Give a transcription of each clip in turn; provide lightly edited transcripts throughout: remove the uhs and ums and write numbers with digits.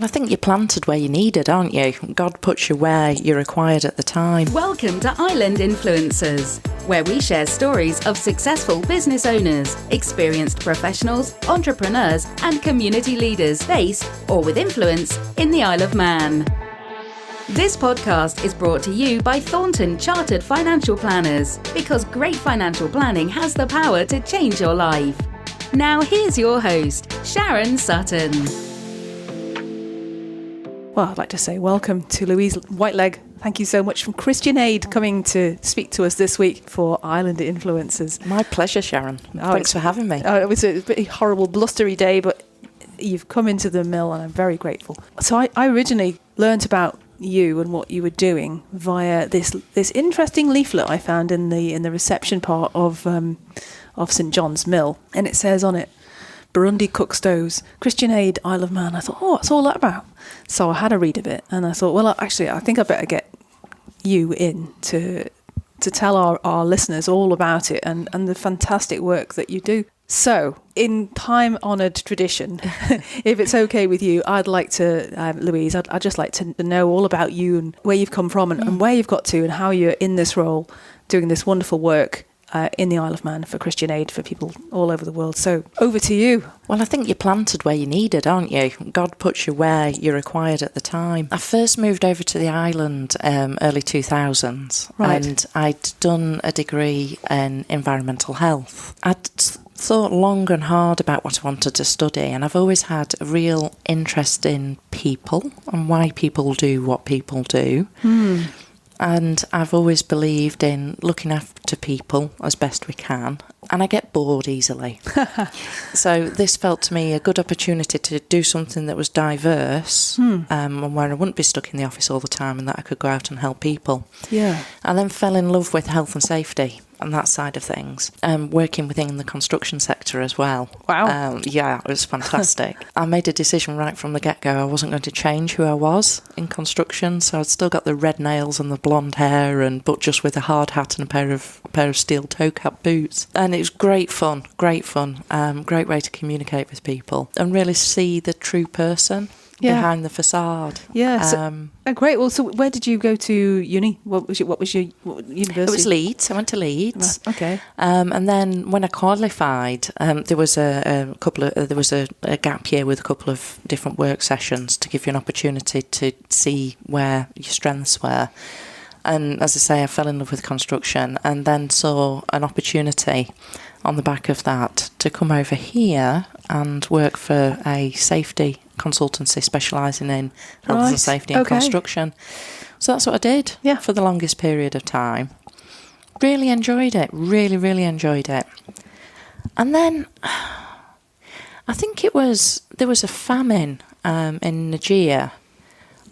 I think you're planted where you're needed, aren't you? God puts you where you're required at the time. Welcome to Island Influencers, where we share stories of successful business owners, experienced professionals, entrepreneurs, and community leaders based or with influence in the Isle of Man. This podcast is brought to you by Thornton Chartered Financial Planners, because great financial planning has the power to change your life. Now here's your host, Sharon Sutton. Well, I'd like to say welcome to Louise Whitelegg. Thank you so much from Christian Aid coming to speak to us this week for Island Influencers. My pleasure, Sharon. Thanks for having me. It was a pretty horrible, blustery day, but you've come into the mill and I'm very grateful. So I originally learnt about you and what you were doing via this interesting leaflet I found in the reception part of St John's Mill, and it says on it, Burundi cook stoves, Christian Aid, Isle of Man. I thought, what's all that about? So I had a read of it, and I thought, well, actually, I think I better get you in to tell our listeners all about it and the fantastic work that you do. So, in time-honoured tradition, if it's okay with you, I'd like to, Louise, I'd just like to know all about you and where you've come from and where you've got to and how you're in this role doing this wonderful work in the Isle of Man for Christian Aid for people all over the world. So over to you. Well, I think you're planted where you're needed, aren't you? God puts you where you're required at the time. I first moved over to the island early 2000s, right. And I'd done a degree in environmental health. I'd thought long and hard about what I wanted to study, and I've always had a real interest in people and why people do what people do. And I've always believed in looking after people as best we can. And I get bored easily. So this felt to me a good opportunity to do something that was diverse, and where I wouldn't be stuck in the office all the time and that I could go out and help people. Yeah. I then fell in love with health and safety and that side of things, working within the construction sector as well. Wow. Yeah, it was fantastic. I made a decision right from the get-go. I wasn't going to change who I was in construction, so I'd still got the red nails and the blonde hair, but just with a hard hat and a pair of steel toe-cap boots. And it was great fun. Great way to communicate with people and really see the true person behind the facade. Yeah. Great. Well, so where did you go to uni? What was your university? It was Leeds. I went to Leeds. Right. Okay. And then when I qualified, there was a gap year with a couple of different work sessions to give you an opportunity to see where your strengths were. And as I say, I fell in love with construction and then saw an opportunity on the back of that to come over here and work for a safety consultancy specialising in health and safety and construction. So that's what I did for the longest period of time. Really enjoyed it. Really, really enjoyed it. And then I think there was a famine in Nigeria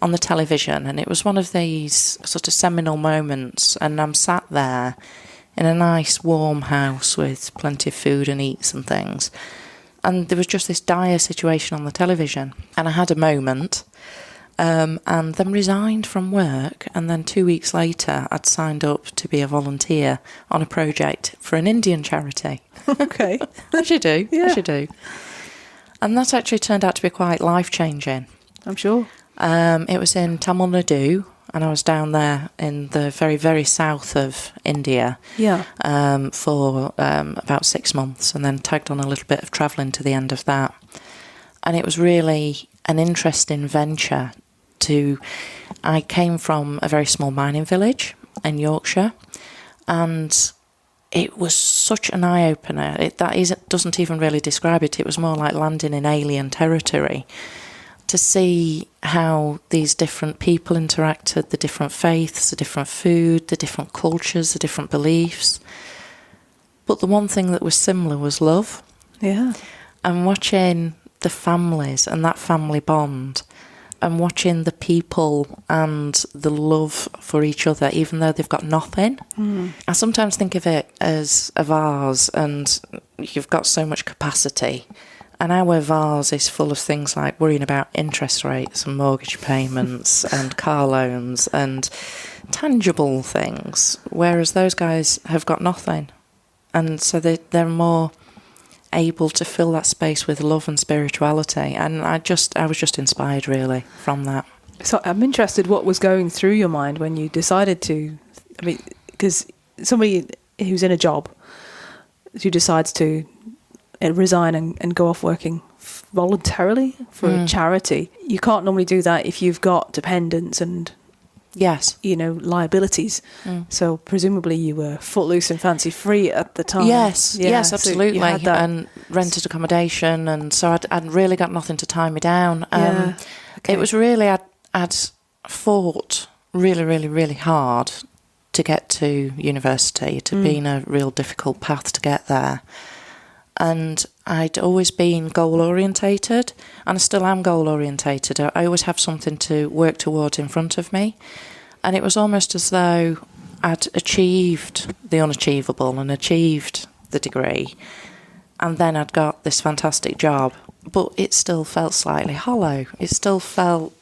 on the television, and it was one of these sort of seminal moments, and I'm sat there in a nice warm house with plenty of food and eats and things, and there was just this dire situation on the television, and I had a moment and then resigned from work, and then 2 weeks later I'd signed up to be a volunteer on a project for an Indian charity. Okay. As you do. Yeah. As you do. And that actually turned out to be quite life-changing. I'm sure. It was in Tamil Nadu, and I was down there in the very, very south of India for about 6 months, and then tagged on a little bit of travelling to the end of that. And it was really an interesting venture. I came from a very small mining village in Yorkshire, and it was such an eye-opener. Doesn't even really describe it. It was more like landing in alien territory, to see how these different people interacted, the different faiths, the different food, the different cultures, the different beliefs. But the one thing that was similar was love. Yeah. And watching the families and that family bond, and watching the people and the love for each other, even though they've got nothing. I sometimes think of it as a vase, and you've got so much capacity. And our vase is full of things like worrying about interest rates and mortgage payments and car loans and tangible things, whereas those guys have got nothing. And so they're more able to fill that space with love and spirituality. And I was just inspired really from that. So I'm interested what was going through your mind when you decided to, I mean, because somebody who's in a job who decides to resign and go off working voluntarily for a charity, you can't normally do that if you've got dependents and yes, liabilities. So presumably you were footloose and fancy free at the time. Yes, yes, so absolutely. you had that. And rented accommodation, and so I'd really got nothing to tie me down. Okay. It was really, I'd fought really, really, really hard to get to university. It had been a real difficult path to get there. And I'd always been goal-orientated, and I still am goal-orientated. I always have something to work towards in front of me. And it was almost as though I'd achieved the unachievable and achieved the degree. And then I'd got this fantastic job. But it still felt slightly hollow. It still felt,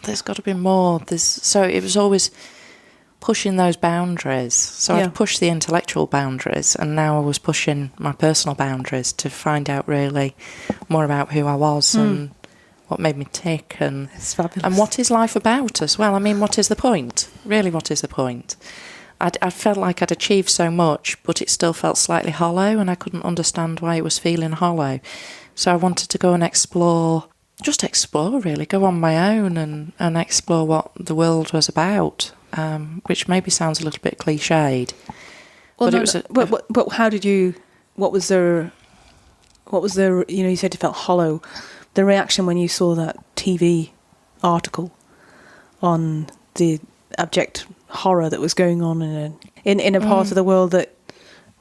there's got to be more. So it was always pushing those boundaries. So I'd pushed the intellectual boundaries, and now I was pushing my personal boundaries to find out really more about who I was and what made me tick, and It's fabulous. and what is life about as well. I mean, what is the point? Really, what is the point? I felt like I'd achieved so much, but it still felt slightly hollow, and I couldn't understand why it was feeling hollow. So I wanted to go and explore really, go on my own and explore what the world was about. Which maybe sounds a little bit cliched. Well, but it was. But how did you? What was there? You said it felt hollow. The reaction when you saw that TV article on the abject horror that was going on in a part of the world that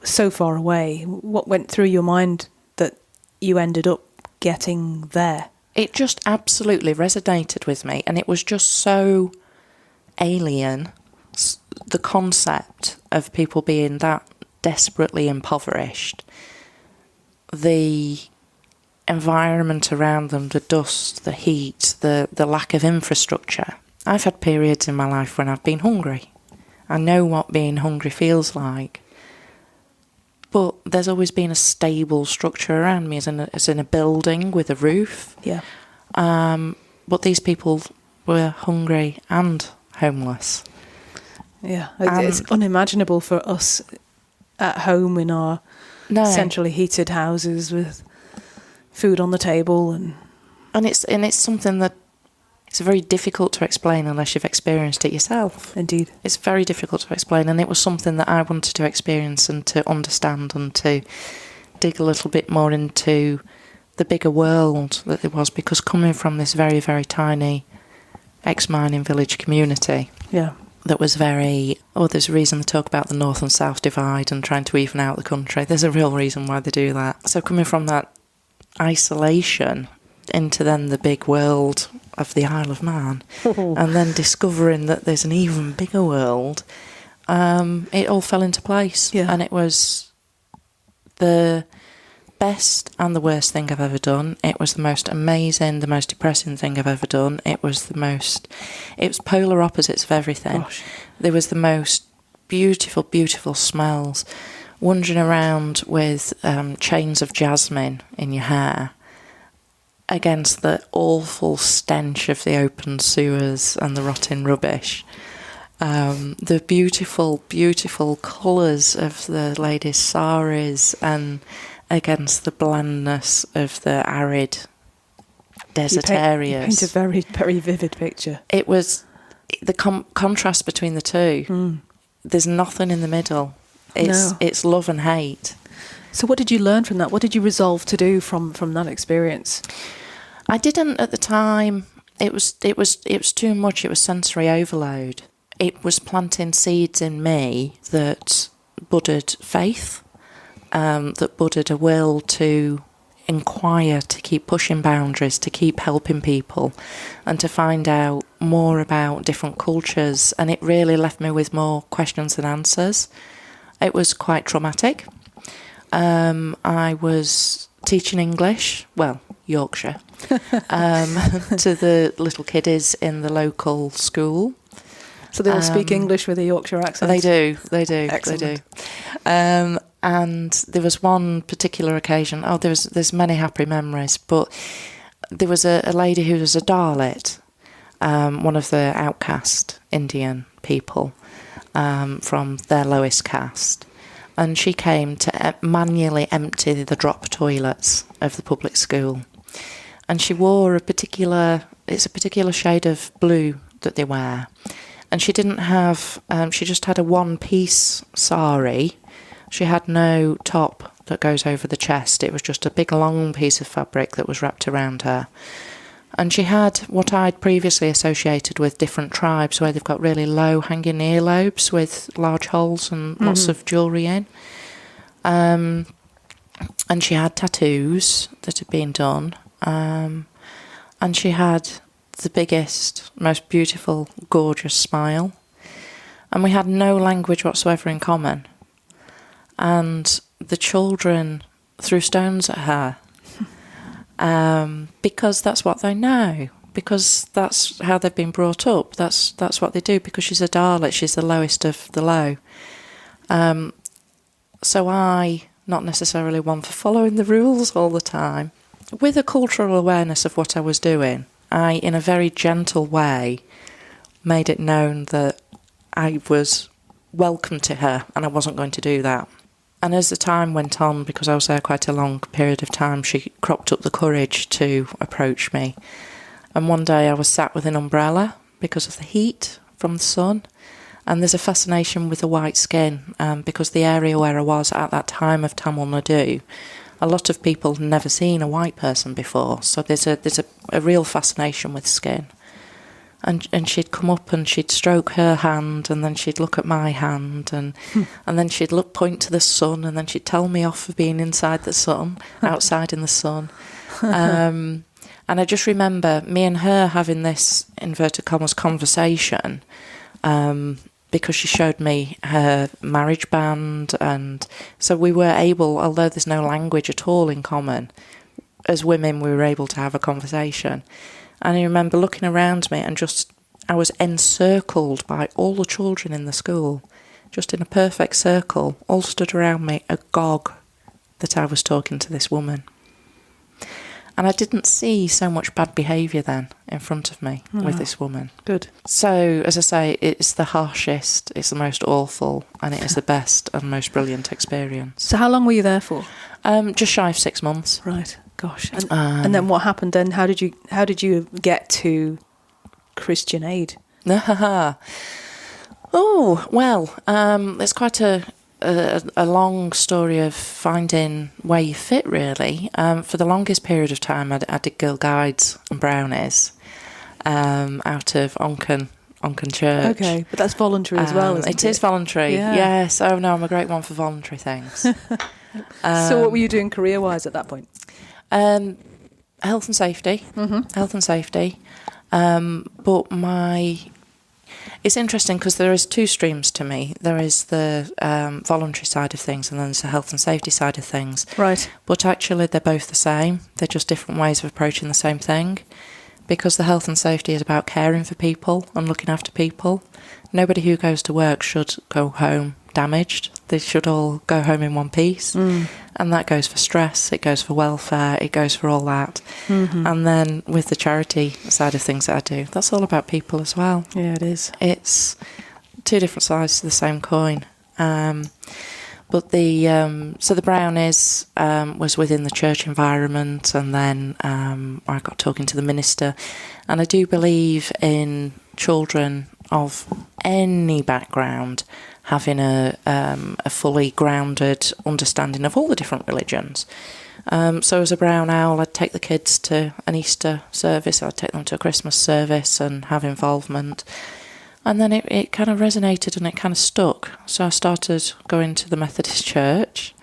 was so far away. What went through your mind that you ended up getting there? It just absolutely resonated with me, and it was just so alien, the concept of people being that desperately impoverished, the environment around them, the dust, the heat, the lack of infrastructure. I've had periods in my life when I've been hungry. I know what being hungry feels like. But there's always been a stable structure around me, as in a building with a roof. Yeah. But these people were hungry and homeless. Yeah, it's unimaginable for us at home in our centrally heated houses with food on the table, and it's something that it's very difficult to explain unless you've experienced it yourself. Indeed, it's very difficult to explain, and it was something that I wanted to experience and to understand and to dig a little bit more into the bigger world that there was, because coming from this very, very tiny ex-mining village community, that was very, there's a reason they talk about the north and south divide and trying to even out the country. There's a real reason why they do that. So coming from that isolation into then the big world of the Isle of Man, and then discovering that there's an even bigger world, it all fell into place. And it was the best and the worst thing I've ever done. It was the most amazing, the most depressing thing I've ever done. It was polar opposites of everything. Gosh. There was the most beautiful, beautiful smells, wandering around with chains of jasmine in your hair against the awful stench of the open sewers and the rotting rubbish. The beautiful, beautiful colours of the ladies' saris and against the blandness of the arid desert areas. You paint a very, very vivid picture. It was the contrast between the two. There's nothing in the middle. It's love and hate. So what did you learn from that? What did you resolve to do from that experience? I didn't at the time. It was too much. It was sensory overload. It was planting seeds in me that budded faith, that budded a will to inquire, to keep pushing boundaries, to keep helping people, and to find out more about different cultures. And it really left me with more questions than answers. It was quite traumatic. I was teaching English, Yorkshire, to the little kiddies in the local school. So they all speak English with a Yorkshire accent? They do. Excellent. They do. And there was one particular occasion. There's many happy memories, but there was a lady who was a Dalit, one of the outcast Indian people from their lowest caste, and she came to manually empty the drop toilets of the public school, and she wore a particular shade of blue that they wear, and she didn't have. She just had a one-piece sari. She had no top that goes over the chest. It was just a big long piece of fabric that was wrapped around her. And she had what I'd previously associated with different tribes, where they've got really low hanging earlobes with large holes and lots of jewellery in. And she had tattoos that had been done. And she had the biggest, most beautiful, gorgeous smile. And we had no language whatsoever in common. And the children threw stones at her because that's what they know, because that's how they've been brought up. That's what they do, because she's a Dalit, she's the lowest of the low. So I, not necessarily one for following the rules all the time, with a cultural awareness of what I was doing, I, in a very gentle way, made it known that I was welcome to her and I wasn't going to do that. And as the time went on, because I was there quite a long period of time, she cropped up the courage to approach me. And one day I was sat with an umbrella because of the heat from the sun. And there's a fascination with the white skin, because the area where I was at that time of Tamil Nadu, a lot of people had never seen a white person before. So there's a real fascination with skin. And she'd come up and she'd stroke her hand, and then she'd look at my hand, and then she'd point to the sun, and then she'd tell me off for being inside the sun, outside in the sun. And I just remember me and her having this, inverted commas, conversation, because she showed me her marriage band, and so we were able, although there's no language at all in common, as women we were able to have a conversation. And I remember looking around me and I was encircled by all the children in the school, just in a perfect circle, all stood around me, agog that I was talking to this woman. And I didn't see so much bad behaviour then in front of me with this woman. Good. So, as I say, it's the harshest, it's the most awful, and it is the best and most brilliant experience. So how long were you there for? Just shy of 6 months. Right. Gosh. And then what happened then? How did you get to Christian Aid? Oh, well, it's quite a long story of finding where you fit, really. For the longest period of time, I did Girl Guides and Brownies out of Onken Church. Okay, but that's voluntary as well, isn't it? It is voluntary, yeah. Yes. Oh, no, I'm a great one for voluntary things. So what were you doing career-wise at that point? Health and safety. Health and safety. But it's interesting because there is two streams to me. There is the voluntary side of things, and then there's the health and safety side of things. Right. But actually they're both the same. They're just different ways of approaching the same thing. Because the health and safety is about caring for people and looking after people. Nobody who goes to work should go home damaged. They should all go home in one piece. And that goes for stress, it goes for welfare, it goes for all that. And then with the charity side of things that I do, that's all about people as well. Yeah, it is. It's two different sides to the same coin. But the Brownies was within the church environment, and then I got talking to the minister, and I do believe in children of any background having a fully grounded understanding of all the different religions. So as a brown owl, I'd take the kids to an Easter service, I'd take them to a Christmas service and have involvement. And then it kind of resonated and it kind of stuck. So I started going to the Methodist Church,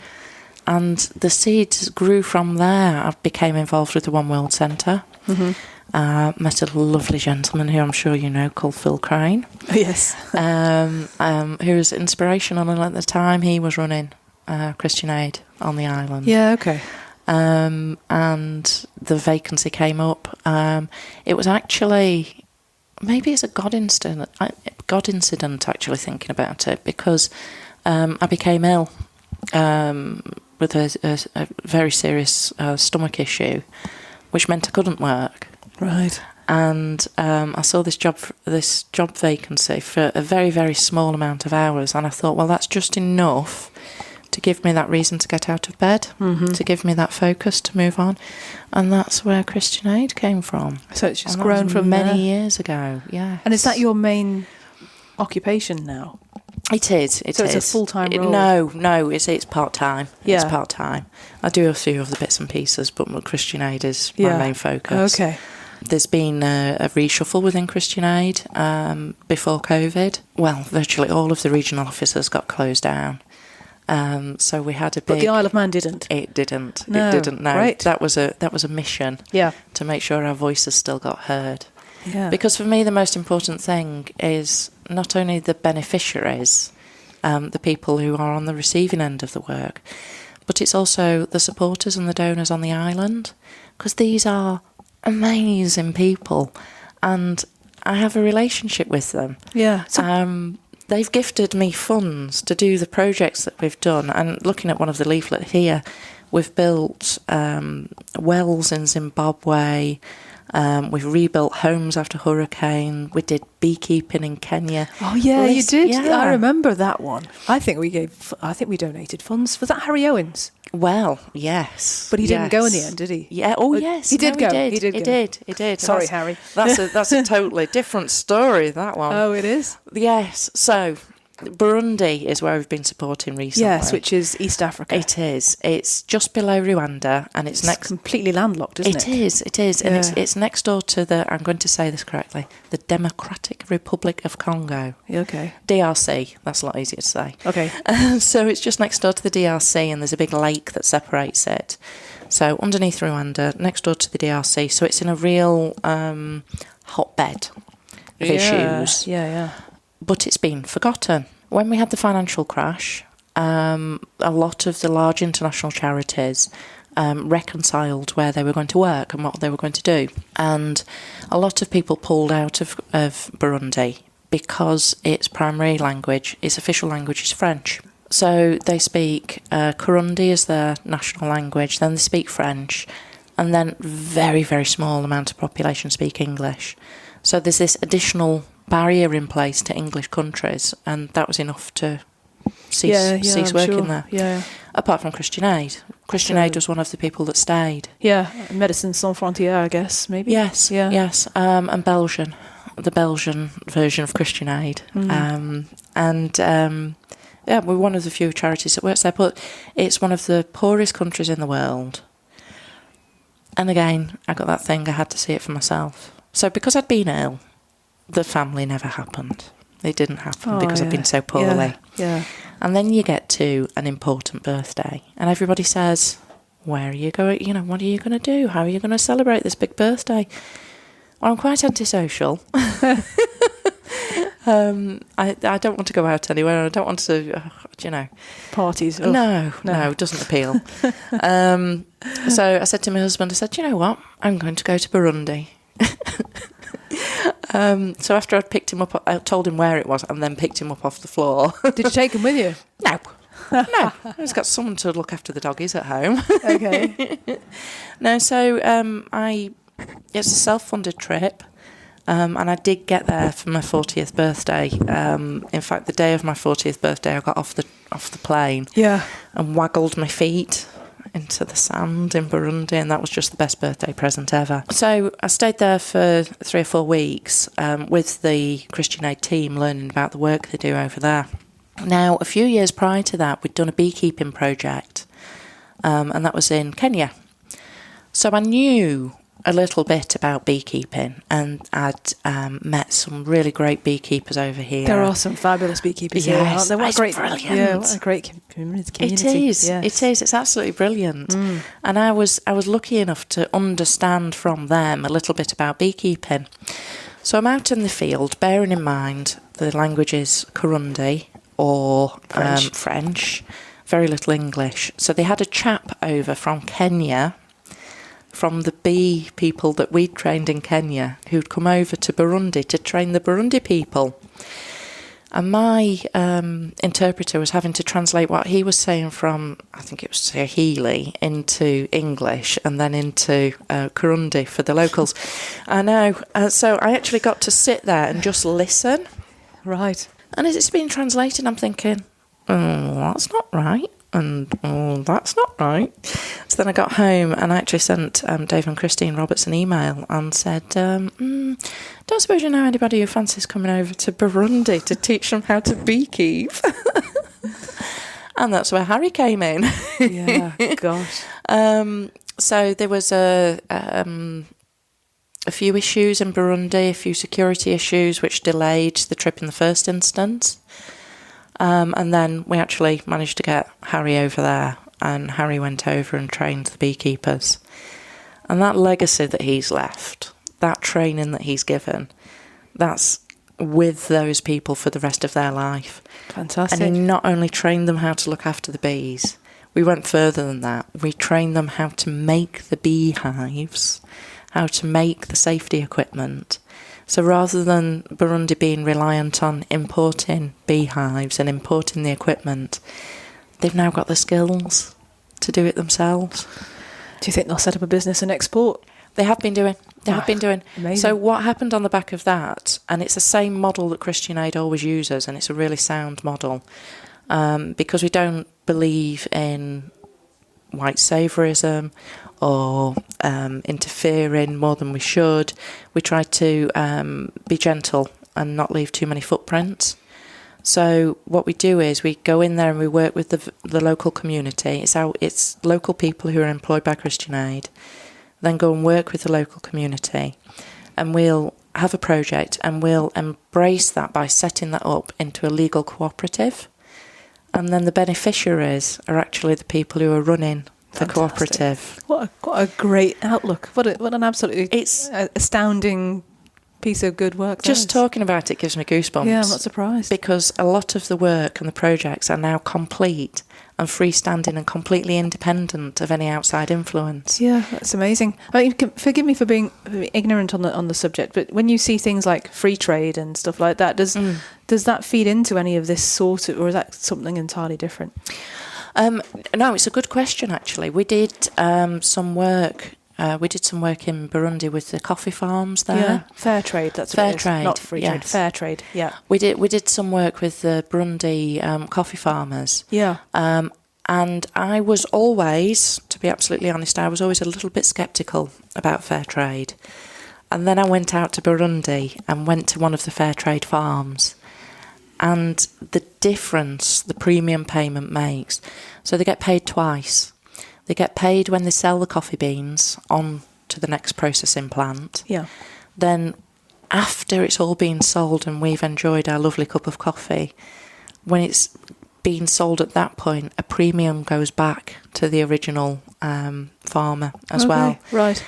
and the seeds grew from there. I became involved with the One World Centre. Met a lovely gentleman who I'm sure you know called Phil Crane. Yes. Who was inspirational, and at the time he was running Christian Aid on the island. Yeah, okay. And the vacancy came up. It was actually... Maybe it's a God incident, actually, thinking about it, because I became ill with a very serious stomach issue, which meant I couldn't work. Right. And I saw this job vacancy for a very, very small amount of hours, and I thought, well, that's just enough to give me that reason to get out of bed, to give me that focus to move on. And that's where Christian Aid came from. So it's just grown from many there. years ago, yeah. And is that your main occupation now? It is. So it's a full-time role? No, it's part-time. Yeah. It's part-time. I do a few other bits and pieces, but Christian Aid is my main focus. Okay. There's been a reshuffle within Christian Aid before COVID. Well, virtually all of the regional offices got closed down. So we had a big... But the Isle of Man didn't? It didn't. No. It didn't, no. Right. That was a mission to make sure our voices still got heard. Yeah. Because for me, the most important thing is not only the beneficiaries, the people who are on the receiving end of the work, but it's also the supporters and the donors on the island, because these are amazing people, and I have a relationship with them. Yeah. They've gifted me funds to do the projects that we've done. And looking at one of the leaflet here, we've built wells in Zimbabwe. We've rebuilt homes after hurricane. We did beekeeping in Kenya. Oh yeah, you did. Yeah. I remember that one. I think we donated funds. Was that Harry Owens? Well, yes. But he didn't go in the end, did he? Yeah. Oh, yes. He did No, go. He did. Sorry, Harry. That's a totally different story, that one. Oh, it is? Yes. So, Burundi is where we've been supporting recently. Yes, which is East Africa. It is. It's just below Rwanda, and it's next. Completely landlocked, isn't it? It is, and it's next door to the. I'm going to say this correctly. The Democratic Republic of Congo. Okay. DRC. That's a lot easier to say. Okay. So it's just next door to the DRC, and there's a big lake that separates it. So underneath Rwanda, next door to the DRC. So it's in a real hotbed of issues. Yeah. But it's been forgotten. When we had the financial crash, a lot of the large international charities reconciled where they were going to work and what they were going to do. And a lot of people pulled out of Burundi because its primary language, its official language is French. So they speak Kirundi as their national language, then they speak French, and then very, very small amount of population speak English. So there's this additional barrier in place to English countries, and that was enough to cease working there. Yeah. Apart from Christian Aid. Christian Aid was one of the people that stayed. Yeah, Médecins Sans Frontières, I guess, maybe. Yes, yes. And Belgian, the Belgian version of Christian Aid. We're one of the few charities that works there, but it's one of the poorest countries in the world. And again, I got that thing, I had to see it for myself. So because I'd been ill, the family never happened. It didn't happen because I'd been so poorly. Yeah. And then you get to an important birthday, and everybody says, where are you going? What are you going to do? How are you going to celebrate this big birthday? Well, I'm quite antisocial. I don't want to go out anywhere. I don't want to, Parties. No, it doesn't appeal. So I said to my husband, I said, you know what? I'm going to go to Burundi. So after I'd picked him up, I told him where it was and then picked him up off the floor. Did you take him with you? No. I just got someone to look after the doggies at home. Okay. No, so it's a self-funded trip, and I did get there for my 40th birthday. In fact, the day of my 40th birthday, I got off the plane and waggled my feet into the sand in Burundi, and that was just the best birthday present ever. So I stayed there for 3 or 4 weeks with the Christian Aid team, learning about the work they do over there. Now, a few years prior to that, we'd done a beekeeping project, and that was in Kenya. So I knew a little bit about beekeeping, and I'd met some really great beekeepers over here. There are some fabulous beekeepers here, aren't there? It's brilliant. Yeah, what a great community. It is. Yes. It is. It's absolutely brilliant. And I was lucky enough to understand from them a little bit about beekeeping. So I'm out in the field, bearing in mind the language is Kirundi or French, very little English. So they had a chap over from Kenya, from the bee people that we'd trained in Kenya, who'd come over to Burundi to train the Burundi people. And my interpreter was having to translate what he was saying from, I think it was Swahili, into English and then into Kurundi for the locals. I know. So I actually got to sit there and just listen. Right. And as it's being translated, I'm thinking, oh, that's not right. And, oh, that's not right. So then I got home and I actually sent Dave and Christine Roberts an email and said, don't suppose you know anybody who fancies coming over to Burundi to teach them how to beekeep? And that's where Harry came in. Yeah, gosh. So there was a few issues in Burundi, a few security issues which delayed the trip in the first instance. And then we actually managed to get Harry over there, and Harry went over and trained the beekeepers. And that legacy that he's left, that training that he's given, that's with those people for the rest of their life. Fantastic. And he not only trained them how to look after the bees, we went further than that. We trained them how to make the beehives, how to make the safety equipment. So rather than Burundi being reliant on importing beehives and importing the equipment, they've now got the skills to do it themselves. Do you think they'll set up a business and export? They have been doing. Amazing. So what happened on the back of that, and it's the same model that Christian Aid always uses, and it's a really sound model, because we don't believe in white saviorism or interfering more than we should. We try to be gentle and not leave too many footprints. So what we do is we go in there and we work with the local community. It's local people who are employed by Christian Aid. Then go and work with the local community, and we'll have a project and we'll embrace that by setting that up into a legal cooperative. And then the beneficiaries are actually the people who are running the cooperative. What a great outlook. What an absolutely astounding piece of good work. Just talking about it gives me goosebumps. Yeah, I'm not surprised. Because a lot of the work and the projects are now complete and freestanding and completely independent of any outside influence. Yeah, that's amazing. I mean, forgive me for being ignorant on the subject, but when you see things like free trade and stuff like that, does that feed into any of this sort of, or is that something entirely different? No, it's a good question, actually. We did some work. We did some work in Burundi with the coffee farms there. Yeah, fair trade. That's fair what it is. trade, Not free trade. yes. Fair trade. Yeah. We did some work with the Burundi coffee farmers. Yeah. And I was always, to be absolutely honest, I was always a little bit sceptical about fair trade. And then I went out to Burundi and went to one of the fair trade farms. And the difference the premium payment makes. So they get paid twice. They get paid when they sell the coffee beans on to the next processing plant. Yeah. Then after it's all been sold and we've enjoyed our lovely cup of coffee, when it's been sold at that point, a premium goes back to the original farmer as well. Right.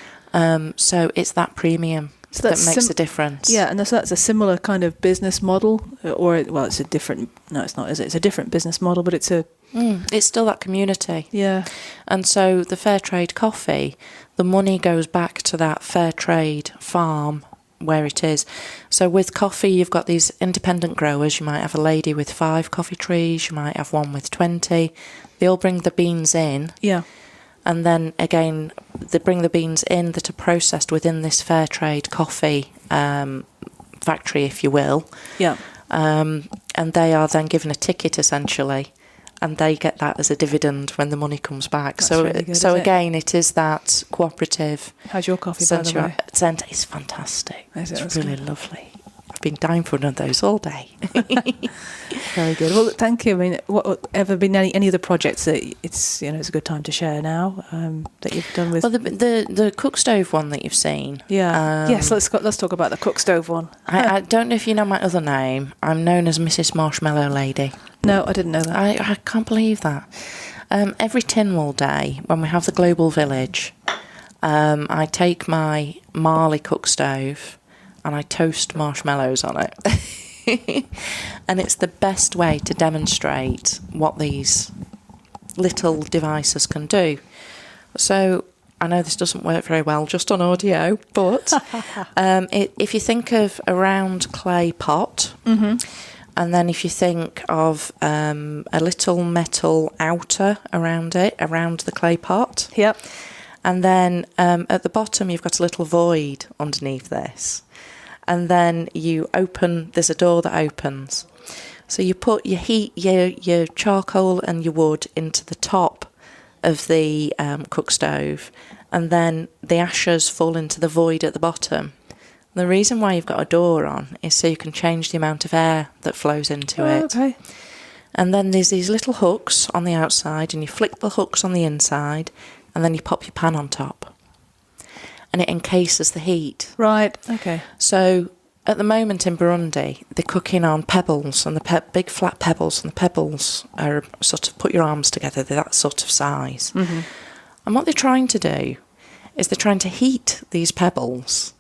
So it's that premium that makes the difference. Yeah, and that's a similar kind of business model, it's a different. No, it's not. Is it? It's a different business model, but it's a. It's still that community. Yeah. And so the fair trade coffee, the money goes back to that fair trade farm where it is. So with coffee, you've got these independent growers. You might have a lady with 5 coffee trees. You might have one with 20. They all bring the beans in. Yeah. And then again, they bring the beans in that are processed within this fair trade coffee factory, if you will. Yeah. And they are then given a ticket essentially, and they get that as a dividend when the money comes back. That's so, really good, so isn't it? again, it is that cooperative. How's your coffee, by the way? It's fantastic. Is it? It's really lovely. I've been dying for one of those all day. Very good. Well, thank you. I mean, what ever been any other projects that it's a good time to share now that you've done with? Well, the cook stove one that you've seen. Yeah. Yes. Let's talk about the cook stove one. I don't know if you know my other name. I'm known as Mrs. Marshmallow Lady. No, I didn't know that. I can't believe that. Every Tinwall Day, when we have the Global Village, I take my Marley cook stove and I toast marshmallows on it. And it's the best way to demonstrate what these little devices can do. So I know this doesn't work very well just on audio, but if you think of a round clay pot, And then if you think of a little metal outer around it, around the clay pot. Yep. And then at the bottom, you've got a little void underneath this. And then there's a door that opens. So you put your your charcoal and your wood into the top of the cook stove, and then the ashes fall into the void at the bottom. The reason why you've got a door on is so you can change the amount of air that flows into it. Okay. And then there's these little hooks on the outside, and you flick the hooks on the inside, and then you pop your pan on top. And it encases the heat. Right, okay. So at the moment in Burundi, they're cooking on pebbles, and the big flat pebbles, and the pebbles are sort of, put your arms together, they're that sort of size. Mm-hmm. And what they're trying to do is they're trying to heat these pebbles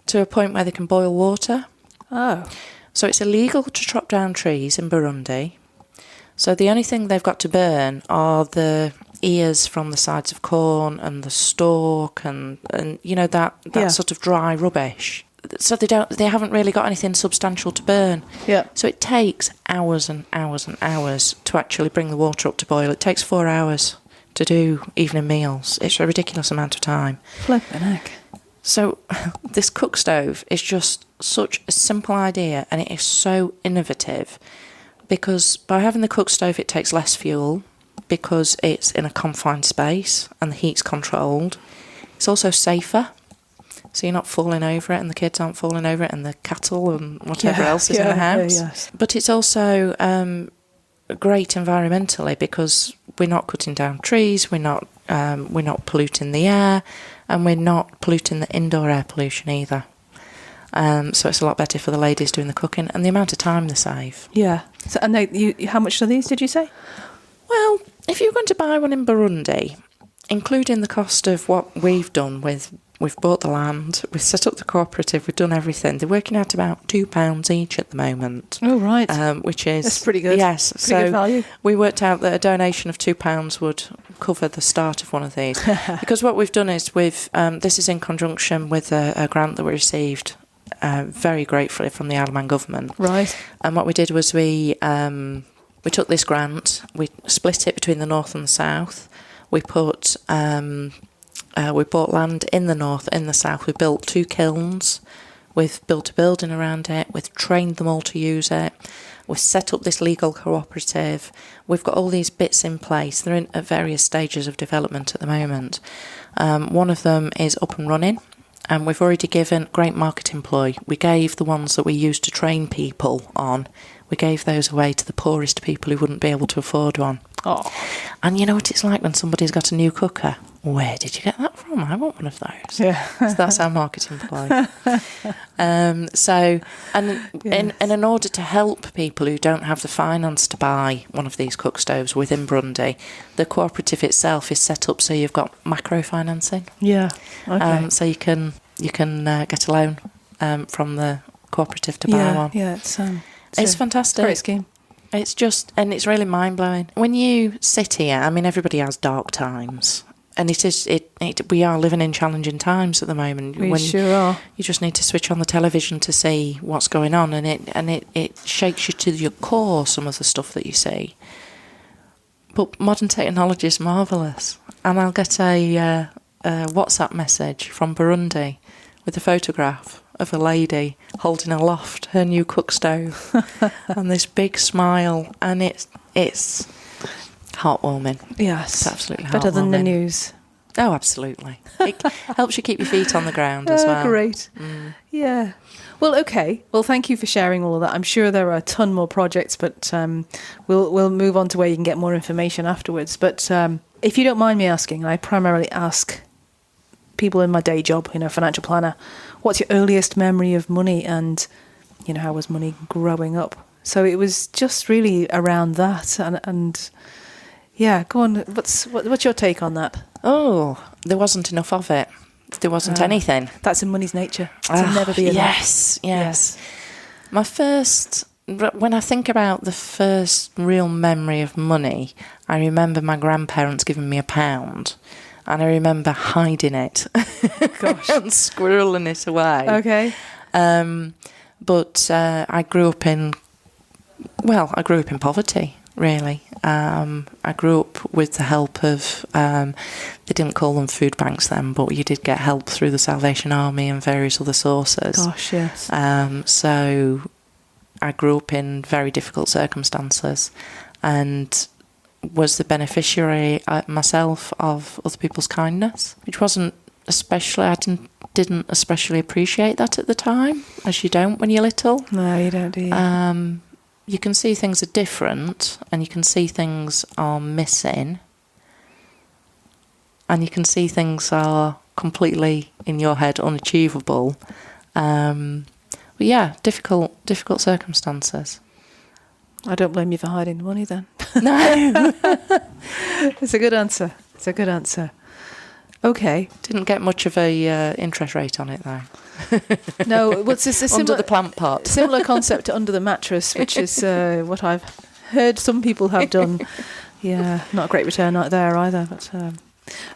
to a point where they can boil water. Oh. So it's illegal to chop down trees in Burundi. So the only thing they've got to burn are the ears from the sides of corn and the stalk and you know that sort of dry rubbish. So they haven't really got anything substantial to burn. Yeah. So it takes hours and hours and hours to actually bring the water up to boil. It takes 4 hours to do evening meals. It's a ridiculous amount of time. Flippin' heck. So this cook stove is just such a simple idea, and it is so innovative because by having the cook stove it takes less fuel because it's in a confined space and the heat's controlled. It's also safer, so you're not falling over it and the kids aren't falling over it and the cattle and whatever else is in the house. Yes. But it's also great environmentally because we're not cutting down trees, we're not polluting the air, and we're not polluting the indoor air pollution either. So it's a lot better for the ladies doing the cooking and the amount of time they save. Yeah. So, and how much are these, did you say? Well, if you're going to buy one in Burundi, including the cost of what we've done we've bought the land, we've set up the cooperative, we've done everything. They're working out about £2 each at the moment. Oh, right. Which is... That's pretty good. Yes. Pretty good value. We worked out that a donation of £2 would cover the start of one of these. Because what we've done is this is in conjunction with a grant that we received very gratefully from the Isle government. Right. And what we did was we took this grant, we split it between the north and the south. We bought land in the north, in the south. We built 2 kilns. We've built a building around it. We've trained them all to use it. We've set up this legal cooperative. We've got all these bits in place. They're at various stages of development at the moment. One of them is up and running, and we've already given great market employ. We gave the ones that we used to train people on, we gave those away to the poorest people who wouldn't be able to afford one. Oh. And you know what it's like when somebody's got a new cooker? Where did you get that from? I want one of those. Yeah. So that's our marketing employ. In order to help people who don't have the finance to buy one of these cook stoves within Burundi, the cooperative itself is set up so you've got macro financing. Yeah. Okay. So you can get a loan from the cooperative to buy one. Yeah. It's fantastic. Great scheme. It's just, and it's really mind-blowing. When you sit here, I mean, everybody has dark times. And we are living in challenging times at the moment. We sure are. You just need to switch on the television to see what's going on, and it shakes you to your core, some of the stuff that you see. But modern technology is marvellous. And I'll get a WhatsApp message from Burundi with a photograph of a lady holding aloft her new cook stove and this big smile, and it's heartwarming. Yes. It's absolutely heartwarming. Better than the news. Oh, absolutely. It helps you keep your feet on the ground as well. Great. Yeah. Well, okay. Well, thank you for sharing all of that. I'm sure there are a ton more projects, but we'll move on to where you can get more information afterwards. But if you don't mind me asking, and I primarily ask people in my day job, financial planner, what's your earliest memory of money, and how was money growing up? So it was just really around that, and yeah, go on. What's your take on that? Oh, there wasn't enough of it. There wasn't anything. That's in money's nature. To never be enough. Yes. When I think about the first real memory of money, I remember my grandparents giving me £1. And I remember hiding it. Gosh. And squirreling it away. Okay. But I grew up in Well, I grew up in poverty, really. I grew up with the help of, they didn't call them food banks then, but you did get help through the Salvation Army and various other sources. Gosh, yes. So I grew up in very difficult circumstances and was the beneficiary myself of other people's kindness, which wasn't especially, I didn't especially appreciate that at the time, as you don't when you're little. No, you don't, do you? You can see things are different, and you can see things are missing, and you can see things are completely in your head unachievable. But yeah, difficult circumstances. I don't blame you for hiding the money then. No. It's a good answer. It's a good answer. Okay. Didn't get much of a interest rate on it though. No, what's this? Under the plant pot. Similar concept to under the mattress, which is what I've heard some people have done. Yeah, not a great return out there either. But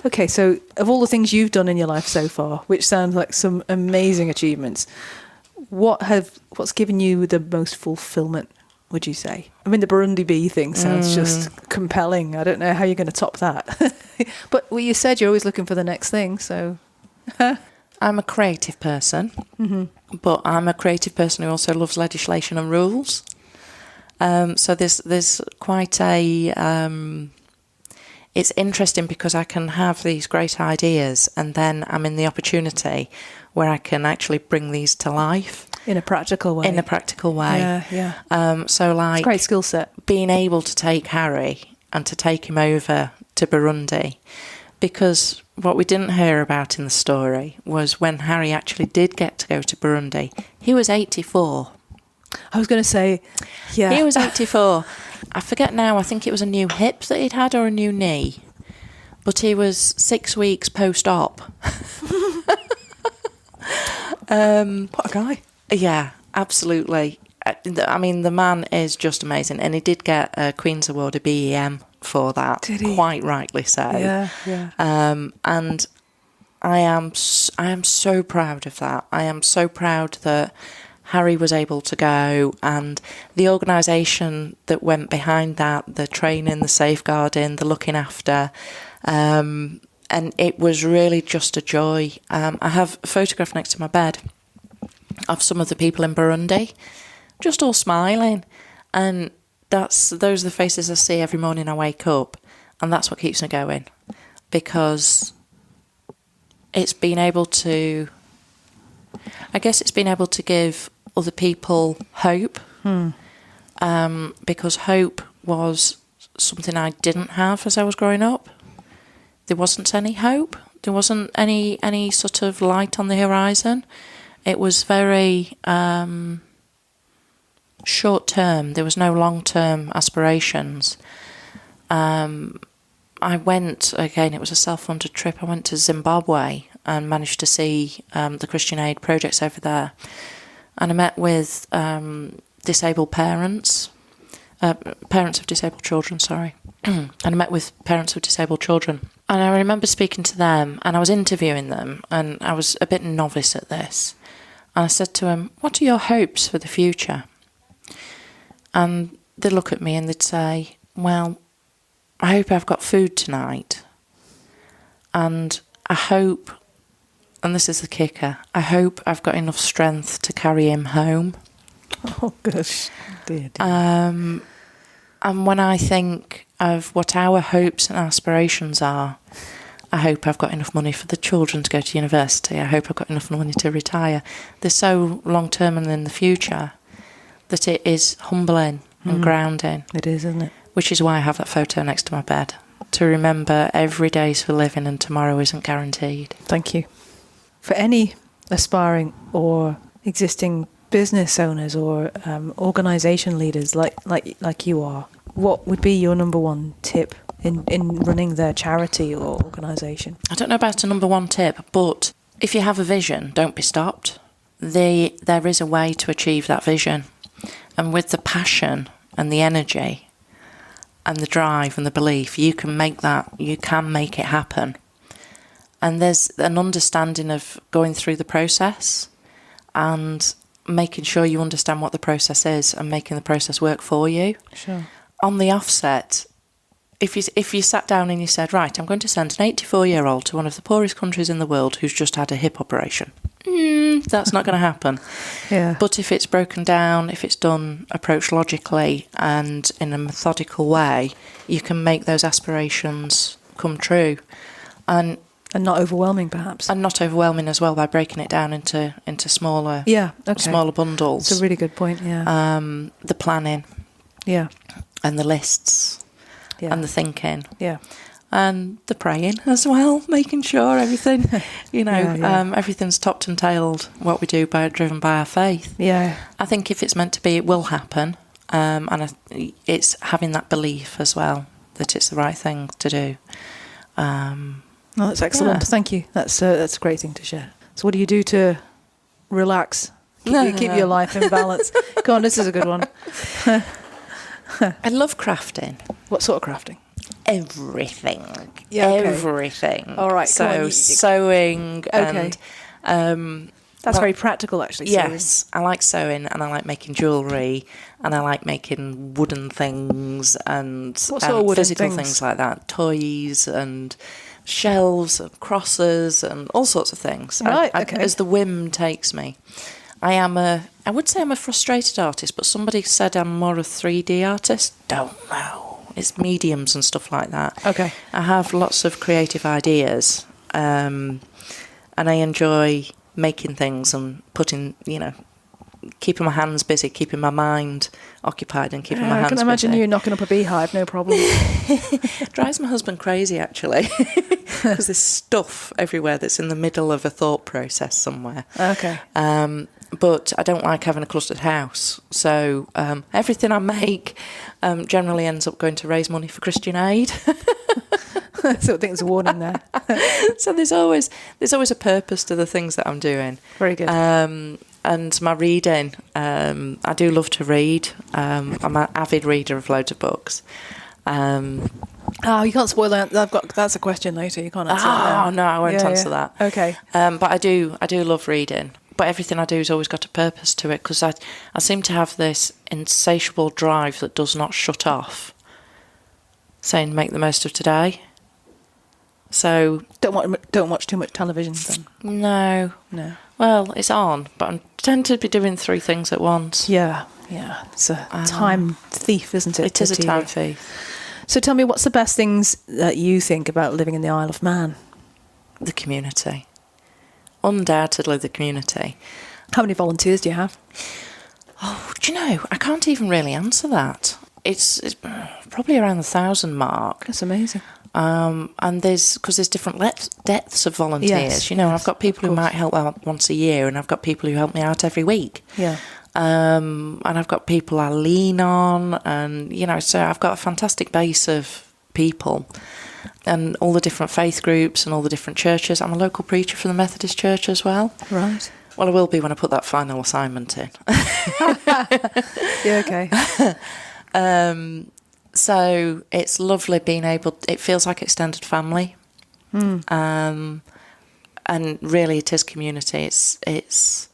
okay, so of all the things you've done in your life so far, which sounds like some amazing achievements, what's given you the most fulfillment, would you say? I mean, the Burundi bee thing sounds just compelling. I don't know how you're going to top that. But well, you said you're always looking for the next thing, so... I'm a creative person, but I'm a creative person who also loves legislation and rules. So there's quite a... it's interesting because I can have these great ideas and then I'm in the opportunity where I can actually bring these to life. In a practical way. Yeah. So like... It's a great skill set. Being able to take Harry and to take him over to Burundi, because what we didn't hear about in the story was when Harry actually did get to go to Burundi, he was 84. I was going to say, yeah. He was 84. I forget now, I think it was a new hip that he'd had or a new knee. But he was 6 weeks post-op. What a guy. Yeah, absolutely. I mean, the man is just amazing. And he did get a Queen's Award, a BEM, for that. Did he? Quite rightly so. Yeah. And I am so proud of that. I am so proud that Harry was able to go, and the organisation that went behind that, the training, the safeguarding, the looking after, and it was really just a joy. I have a photograph next to my bed of some of the people in Burundi, just all smiling, and those are the faces I see every morning I wake up, and that's what keeps me going, because it's been able to give other people hope, because hope was something I didn't have as I was growing up. There wasn't any hope. There wasn't any sort of light on the horizon. It was very short term. There was no long term aspirations. I went, again, it was a self-funded trip. I went to Zimbabwe and managed to see the Christian Aid projects over there. And I met with disabled parents of disabled children, sorry. And I met with parents of disabled children. And I remember speaking to them, and I was interviewing them, and I was a bit novice at this. And I said to them, "What are your hopes for the future?" And they'd look at me and they'd say, "Well, I hope I've got food tonight. And I hope," and this is the kicker, "I hope I've got enough strength to carry him home." Oh, gosh. Dear. And when I think of what our hopes and aspirations are, I hope I've got enough money for the children to go to university. I hope I've got enough money to retire. They're so long-term and in the future that it is humbling and grounding. It is, isn't it? Which is why I have that photo next to my bed, to remember every day's for living and tomorrow isn't guaranteed. Thank you. For any aspiring or existing business owners or organisation leaders like you are, what would be your number one tip in running their charity or organisation? I don't know about a number one tip, but if you have a vision, don't be stopped. There is a way to achieve that vision. And with the passion and the energy and the drive and the belief, you can make it happen. And there's an understanding of going through the process, and making sure you understand what the process is and making the process work for you. Sure. On the offset, if you sat down and you said, right, I'm going to send an 84-year-old to one of the poorest countries in the world who's just had a hip operation, that's not going to happen. Yeah. But if it's broken down, if it's done, approached logically and in a methodical way, you can make those aspirations come true. And not overwhelming, perhaps. And not overwhelming as well, by breaking it down into smaller smaller bundles. It's a really good point, yeah. The planning. Yeah. And the lists. Yeah. And the thinking. Yeah. And the praying as well, making sure everything, everything's topped and tailed, what we do driven by our faith. Yeah. I think if it's meant to be, it will happen. And it's having that belief as well that it's the right thing to do. Oh, that's excellent. Yeah. Thank you. That's a great thing to share. So what do you do to relax? Keep your life in balance? Go on, this is a good one. I love crafting. What sort of crafting? Everything. Yeah, okay. Everything. All right. So sewing and... That's very practical, actually. Yes, I like sewing and I like making jewellery and I like making wooden things and what sort of wooden physical things like that. Toys and shelves and crosses and all sorts of things. Right, okay. As the whim takes me. I would say I'm a frustrated artist, but somebody said I'm more of a 3D artist. Don't know. It's mediums and stuff like that. Okay. I have lots of creative ideas and I enjoy making things and keeping my hands busy, keeping my mind occupied and keeping my hands busy. I can imagine you knocking up a beehive, no problem. Drives my husband crazy, actually, because there's stuff everywhere that's in the middle of a thought process somewhere. Okay. But I don't like having a cluttered house. So everything I make generally ends up going to raise money for Christian Aid. So I think there's a warning there. So there's always a purpose to the things that I'm doing. Very good. And my reading, I do love to read. I'm an avid reader of loads of books. Oh, you can't spoil that. That's a question later. You can't answer that now. Oh no, I won't answer that. Okay. But I do love reading. But everything I do has always got a purpose to it, because I seem to have this insatiable drive that does not shut off, saying make the most of today. So don't watch too much television then. No. Well, it's on, but I tend to be doing 3 things at once. Yeah. It's a time thief, isn't it? It is a time thief. So tell me, what's the best things that you think about living in the Isle of Man? The community. Undoubtedly the community. How many volunteers do you have? Oh, do you know, I can't even really answer that. It's probably around the 1,000 mark. That's amazing. And there's different depths of volunteers. Yes, I've got people who might help out once a year, and I've got people who help me out every week. Yeah. And I've got people I lean on, and so I've got a fantastic base of people, and all the different faith groups and all the different churches. I'm a local preacher for the Methodist Church as well. Right. Well, I will be when I put that final assignment in. Yeah. Okay. So it's lovely being it feels like extended family. And really it is community. It's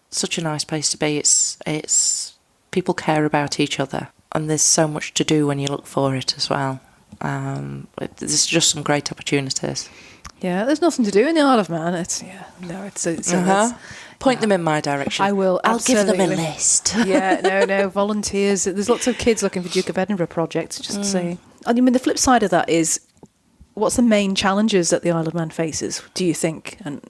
such a nice place to be. It's people care about each other, and there's so much to do when you look for it as well. There's just some great opportunities. Yeah, there's nothing to do in the Isle of Man. It's Point them in my direction. I will. I'll give them a absolutely. list. Yeah, no, volunteers. There's lots of kids looking for Duke of Edinburgh projects, just to say. I mean, the flip side of that is, what's the main challenges that the Isle of Man faces, do you think? And,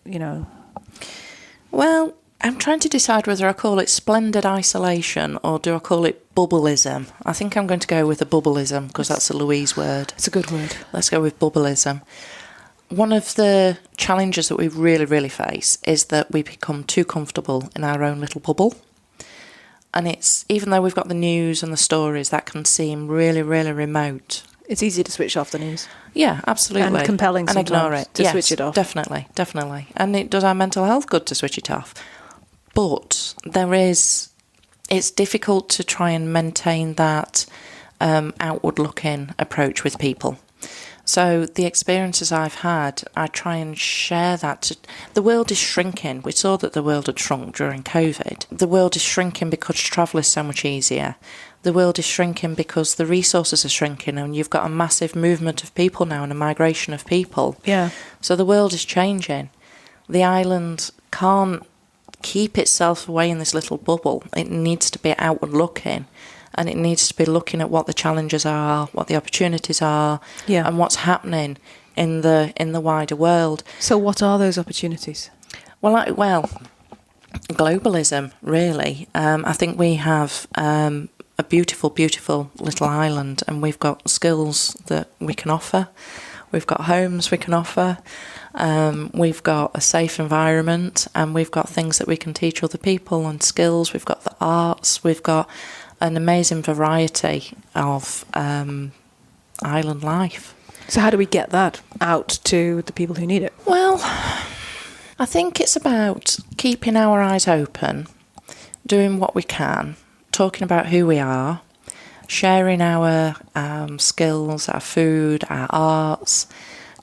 Well, I'm trying to decide whether I call it splendid isolation or do I call it bubbleism. I think I'm going to go with a bubbleism, because that's a Louise word. It's a good word. Let's go with bubbleism. One of the challenges that we really, really face is that we become too comfortable in our own little bubble. And it's, even though we've got the news and the stories, that can seem really, really remote. It's easy to switch off the news. Yeah, absolutely. And compelling and sometimes ignore it. to switch it off. Definitely. And it does our mental health good to switch it off. But it's difficult to try and maintain that outward-looking approach with people. So the experiences I've had, I try and share that. The world is shrinking. We saw that the world had shrunk during COVID. The world is shrinking because travel is so much easier. The world is shrinking because the resources are shrinking, and you've got a massive movement of people now and a migration of people. Yeah. So the world is changing. The island can't keep itself away in this little bubble. It needs to be outward looking. And it needs to be looking at what the challenges are, what the opportunities are, and what's happening in the wider world. So, what are those opportunities? Well, globalism, really. I think we have a beautiful, beautiful little island, and we've got skills that we can offer. We've got homes we can offer. We've got a safe environment, and we've got things that we can teach other people and skills. We've got the arts. We've got an amazing variety of island life. So how do we get that out to the people who need it? Well, I think it's about keeping our eyes open, doing what we can, talking about who we are, sharing our skills, our food, our arts,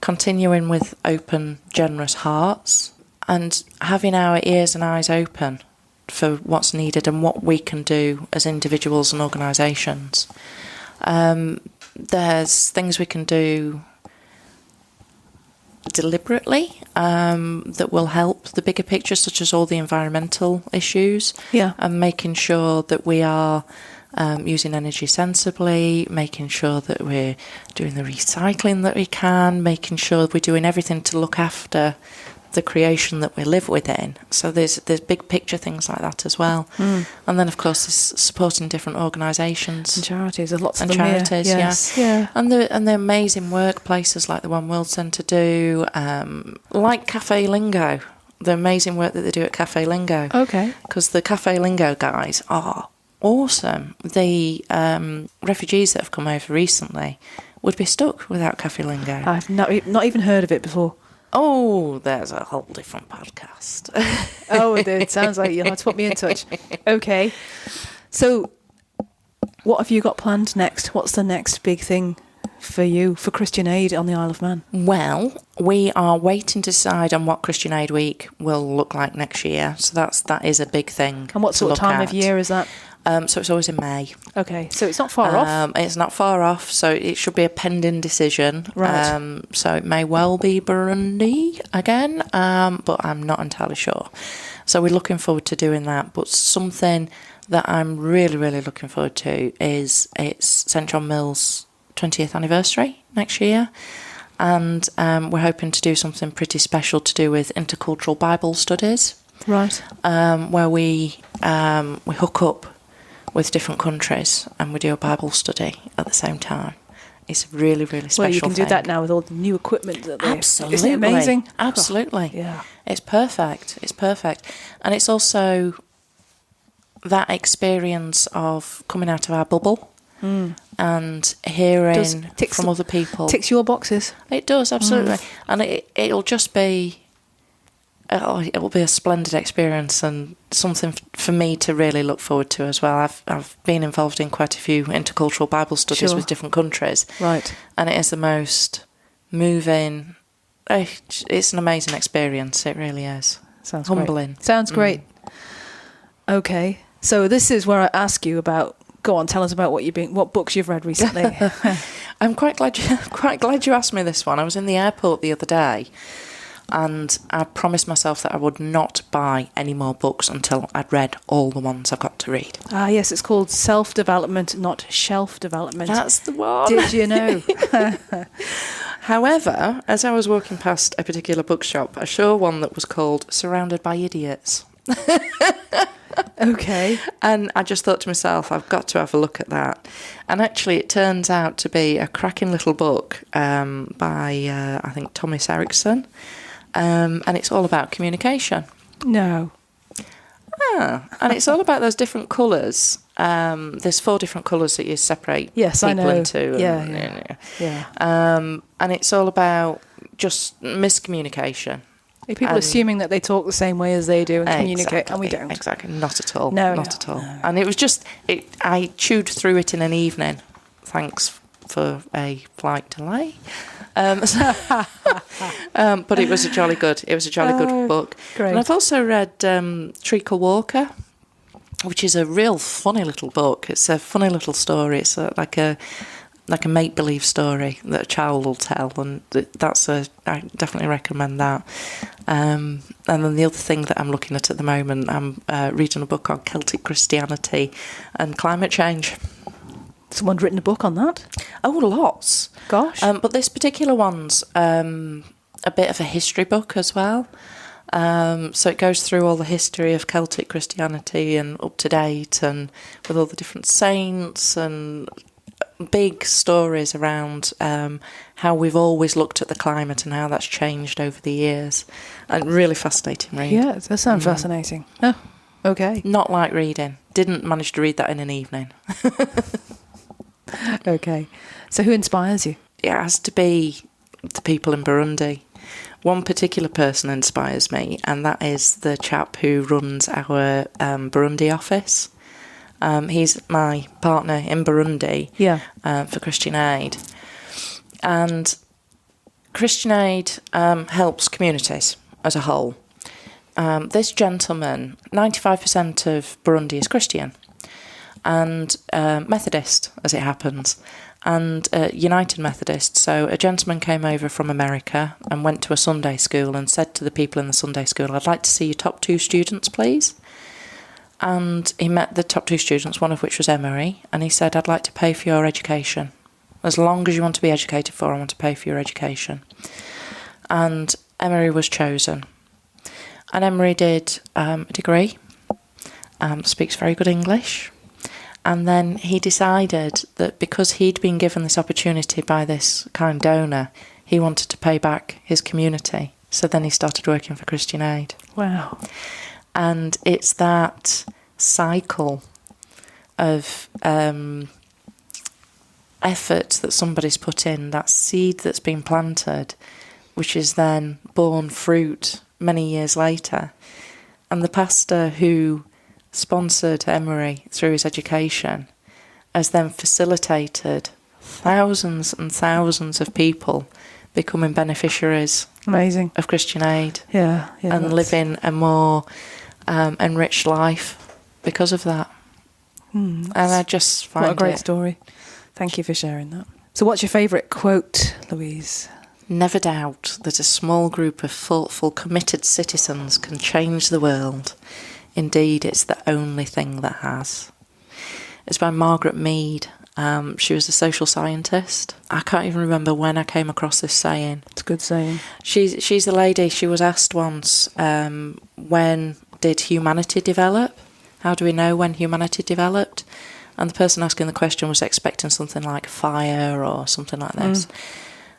continuing with open, generous hearts, and having our ears and eyes open for what's needed and what we can do as individuals and organisations. There's things we can do deliberately that will help the bigger picture, such as all the environmental issues, and making sure that we are using energy sensibly, making sure that we're doing the recycling that we can, making sure we're doing everything to look after the creation that we live within. So there's big picture things like that as well. And then of course there's supporting different organisations and charities. There's lots of and them charities, here. Yes. Yeah. And the amazing workplaces like the One World Centre do, like Cafe Lingo, the amazing work that they do at Cafe Lingo. Okay. Because the Cafe Lingo guys are awesome. The refugees that have come over recently would be stuck without Cafe Lingo. I've not even heard of it before. Oh, there's a whole different podcast. Oh, it sounds like you'll have to put me in touch. Okay. So, what have you got planned next? What's the next big thing for you, for Christian Aid on the Isle of Man? Well, we are waiting to decide on what Christian Aid Week will look like next year. So that is a big thing. And what sort of time of year is that? So it's always in May. Okay, so it's not far off. It's not far off, so it should be a pending decision. Right. So it may well be Burundi again, but I'm not entirely sure. So we're looking forward to doing that. But something that I'm really, really looking forward to is it's St John Mill's 20th anniversary next year. And we're hoping to do something pretty special to do with intercultural Bible studies. Right. Where we hook up with different countries and we do a Bible study at the same time. It's a really, really special Well, you can thing. do that now with all the new equipment that they Absolutely. Isn't it amazing? Absolutely. Oh, yeah. It's perfect. It's perfect. And it's also that experience of coming out of our bubble and hearing from other people. Ticks your boxes. It does, absolutely. And it'll just be... It will be a splendid experience and something for me to really look forward to as well. I've been involved in quite a few intercultural Bible studies with different countries. Right. And it is the most moving... It's an amazing experience. It really is. Sounds humbling. Great. Sounds great. Okay. So this is where I ask you about... Go on, tell us about what books you've read recently. I'm quite glad you asked me this one. I was in the airport the other day, and I promised myself that I would not buy any more books until I'd read all the ones I've got to read. Ah, yes, it's called Self-Development, not Shelf Development. That's the one. Did you know? However, as I was walking past a particular bookshop, I saw one that was called Surrounded by Idiots. Okay. And I just thought to myself, I've got to have a look at that. And actually, it turns out to be a cracking little book by, I think, Thomas Erickson. And it's all about communication. No. And it's all about those different colours. There's 4 different colours that you separate people into. Yeah. And it's all about just miscommunication. People assuming that they talk the same way as they do and communicate, and we don't. Exactly, not at all. No, not at all. No. And it was just, I chewed through it in an evening. Thanks for a flight delay. But it was a jolly good. It was a jolly good book. Great. And I've also read Treacle Walker, which is a real funny little book. It's a funny little story. It's like a make-believe story that a child will tell, and I definitely recommend that. And then the other thing that I'm looking at the moment, I'm reading a book on Celtic Christianity and climate change. Someone's written a book on that? Oh, lots. Gosh. But this particular one's a bit of a history book as well. So it goes through all the history of Celtic Christianity and up to date, and with all the different saints and big stories around how we've always looked at the climate and how that's changed over the years. And really fascinating read. Yeah, it does sound fascinating. Oh, okay. Not like reading. Didn't manage to read that in an evening. Okay. So who inspires you? It has to be the people in Burundi. One particular person inspires me, and that is the chap who runs our Burundi office. He's my partner in Burundi for Christian Aid. And Christian Aid helps communities as a whole. This gentleman, 95% of Burundi is Christian and Methodist, as it happens, and United Methodist. So a gentleman came over from America and went to a Sunday school and said to the people in the Sunday school, "I'd like to see your top 2 students, please." And he met the top 2 students, one of which was Emery, and he said, "I'd like to pay for your education. As long as you want to be educated for, I want to pay for your education." And Emery was chosen. And Emery did a degree, speaks very good English. And then he decided that because he'd been given this opportunity by this kind donor, he wanted to pay back his community. So then he started working for Christian Aid. Wow. And it's that cycle of effort that somebody's put in, that seed that's been planted, which is then borne fruit many years later. And the pastor who sponsored Emery through his education has then facilitated thousands and thousands of people becoming beneficiaries Amazing. of Christian Aid. Yeah. And living a more enriched life because of that. And I just find what a great story. Thank you for sharing that. So what's your favourite quote, Louise? Never doubt that a small group of thoughtful, committed citizens can change the world. Indeed, it's the only thing that has. It's by Margaret Mead. She was a social scientist. I can't even remember when I came across this saying. It's a good saying. She's a lady. She was asked once, when did humanity develop? How do we know when humanity developed? And the person asking the question was expecting something like fire or something like this.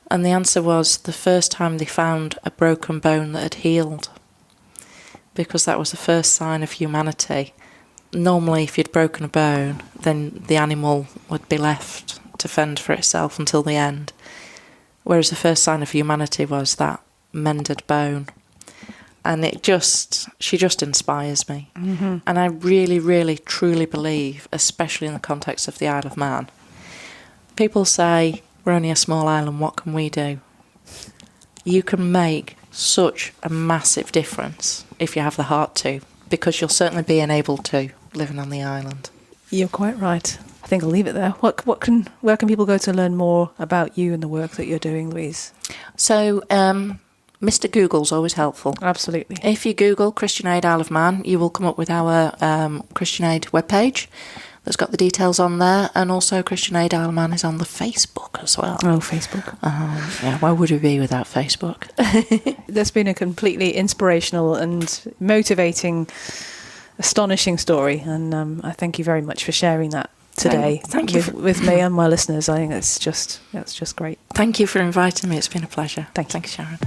And the answer was the first time they found a broken bone that had healed. Because that was the first sign of humanity. Normally, if you'd broken a bone, then the animal would be left to fend for itself until the end. Whereas the first sign of humanity was that mended bone. And she just inspires me. Mm-hmm. And I really, really, truly believe, especially in the context of the Isle of Man, people say, we're only a small island, what can we do? You can make such a massive difference if you have the heart to, because you'll certainly be enabled to, living on the island. You're quite right. I think I'll leave it there. Where can people go to learn more about you and the work that you're doing, Louise? So, Mr. Google's always helpful. Absolutely. If you Google Christian Aid Isle of Man, you will come up with our Christian Aid webpage that's got the details on there, and also Christian Aid Isle of Man is on the Facebook as well. Oh, Facebook. Yeah, why would we be without Facebook? That's been a completely inspirational and motivating, astonishing story, and I thank you very much for sharing that today. Thank you with me and my listeners. I think that's just great. Thank you for inviting me. It's been a pleasure. Thank you. Thanks, Sharon.